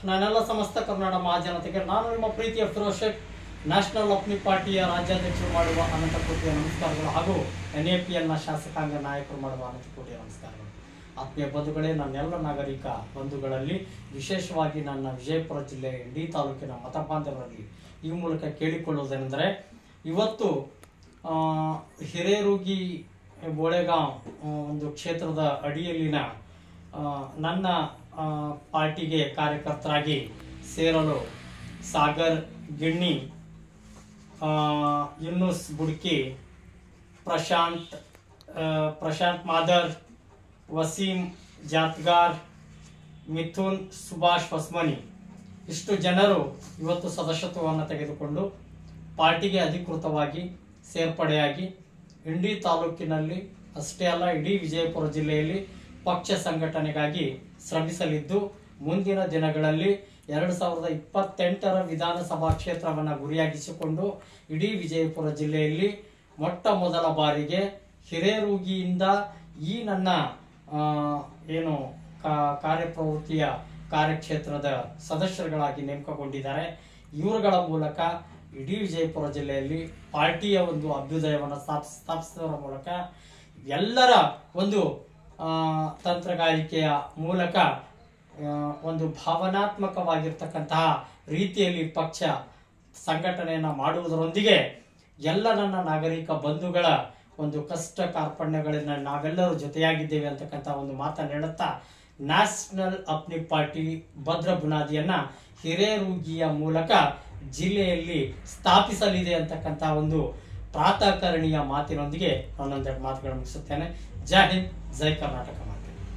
ನಾನೆಲ್ಲ ಸಮಸ್ತ ಕರ್ನಾಟಕ ಮಹಾಜನತೆಗೆ ನಾನು ನಿಮ್ಮ ಪ್ರೀತಿಯ ಫಿರೋಜ್ ಶೇಖ್ ನ್ಯಾಷನಲ್ ಅಪ್ನಿ ಪಾರ್ಟಿಯ ರಾಜ್ಯಾಧ್ಯಕ್ಷರು ಮಾಡುವ ಅನಂತ ಕೋಟಿಯ ನಮಸ್ಕಾರಗಳು ಹಾಗೂ NAPLನ ಶಾಸಕಾಂಗ ನಾಯಕರು ಮಾಡುವ ಅನಂತ ಕೋಟಿಯ ನಮಸ್ಕಾರಗಳು. ಆತ್ಮೀಯ ಬಂಧುಗಳೇ, ನನ್ನೆಲ್ಲ ನಾಗರಿಕ ಬಂಧುಗಳಲ್ಲಿ ವಿಶೇಷವಾಗಿ ನನ್ನ ವಿಜಯಪುರ ಜಿಲ್ಲೆ ಇಂಡಿ ತಾಲೂಕಿನ ಮತಬಾಂಧವರಲ್ಲಿ ಈ ಮೂಲಕ ಕೇಳಿಕೊಳ್ಳುವುದೇನೆಂದರೆ, ಇವತ್ತು ಹಿರೇರೂಗಿ ಬೋಳೆಗಾಂವ್ ಒಂದು ಕ್ಷೇತ್ರದ ಅಡಿಯಲ್ಲಿನ ನನ್ನ ಪಾರ್ಟಿಗೆ ಕಾರ್ಯಕರ್ತರಾಗಿ ಸೇರಲು ಸಾಗರ್ ಗಿಣ್ಣಿ, ಯುನುಸ್ ಬುಡ್ಕಿ, ಪ್ರಶಾಂತ್ ಮಾದರ್, ವಸೀಂ ಜಾತ್ಗಾರ್, ಮಿಥುನ್ ಸುಭಾಷ್ ಹೊಸ್ಮನಿ ಇಷ್ಟು ಜನರು ಇವತ್ತು ಸದಸ್ಯತ್ವವನ್ನು ತೆಗೆದುಕೊಂಡು ಪಾರ್ಟಿಗೆ ಅಧಿಕೃತವಾಗಿ ಸೇರ್ಪಡೆಯಾಗಿ ಇಂಡಿ ತಾಲೂಕಿನಲ್ಲಿ ಅಷ್ಟೇ ಅಲ್ಲ ಇಡೀ ವಿಜಯಪುರ ಜಿಲ್ಲೆಯಲ್ಲಿ ಪಕ್ಷ ಸಂಘಟನೆಗಾಗಿ ಶ್ರಮಿಸಲಿದ್ದು, ಮುಂದಿನ ದಿನಗಳಲ್ಲಿ 2028ರ ವಿಧಾನಸಭಾ ಕ್ಷೇತ್ರವನ್ನು ಗುರಿಯಾಗಿಸಿಕೊಂಡು ಇಡೀ ವಿಜಯಪುರ ಜಿಲ್ಲೆಯಲ್ಲಿ ಮೊಟ್ಟ ಮೊದಲ ಬಾರಿಗೆ ಹಿರೇರೂಗಿಯಿಂದ ಈ ನನ್ನ ಏನು ಕಾರ್ಯಪ್ರವೃತ್ತಿಯ ಕಾರ್ಯಕ್ಷೇತ್ರದ ಸದಸ್ಯರುಗಳಾಗಿ ನೇಮಕಗೊಂಡಿದ್ದಾರೆ. ಇವರುಗಳ ಮೂಲಕ ಇಡೀ ವಿಜಯಪುರ ಜಿಲ್ಲೆಯಲ್ಲಿ ಪಾರ್ಟಿಯ ಒಂದು ಅಭ್ಯುದಯವನ್ನು ಸ್ಥಾಪಿಸುವ ಮೂಲಕ ಎಲ್ಲರ ಒಂದು ತಂತ್ರಗಾರಿಕೆಯ ಮೂಲಕ ಒಂದು ಭಾವನಾತ್ಮಕವಾಗಿರ್ತಕ್ಕಂತಹ ರೀತಿಯಲ್ಲಿ ಪಕ್ಷ ಸಂಘಟನೆಯನ್ನು ಮಾಡುವುದರೊಂದಿಗೆ ಎಲ್ಲ ನನ್ನ ನಾಗರಿಕ ಬಂಧುಗಳ ಒಂದು ಕಷ್ಟ ಕಾರ್ಪಣ್ಯಗಳನ್ನ ನಾವೆಲ್ಲರೂ ಜೊತೆಯಾಗಿದ್ದೇವೆ ಅಂತಕ್ಕಂಥ ಒಂದು ಮಾತನ್ನು ಹೇಳುತ್ತಾ, ನ್ಯಾಷನಲ್ ಅಪ್ನಿ ಪಾರ್ಟಿ ಭದ್ರ ಬುನಾದಿಯನ್ನ ಹಿರೇರೂಗಿಯ ಮೂಲಕ ಜಿಲ್ಲೆಯಲ್ಲಿ ಸ್ಥಾಪಿಸಲಿದೆ ಅಂತಕ್ಕಂಥ ಒಂದು ಪ್ರಾತಃಕರಣೀಯ ಮಾತಿನೊಂದಿಗೆ ನಾನೊಂದೆರಡು ಮಾತುಗಳನ್ನು ಮುಗಿಸುತ್ತೇನೆ. ಜೈ ಹಿಂದ್, ಜೈ ಕರ್ನಾಟಕ.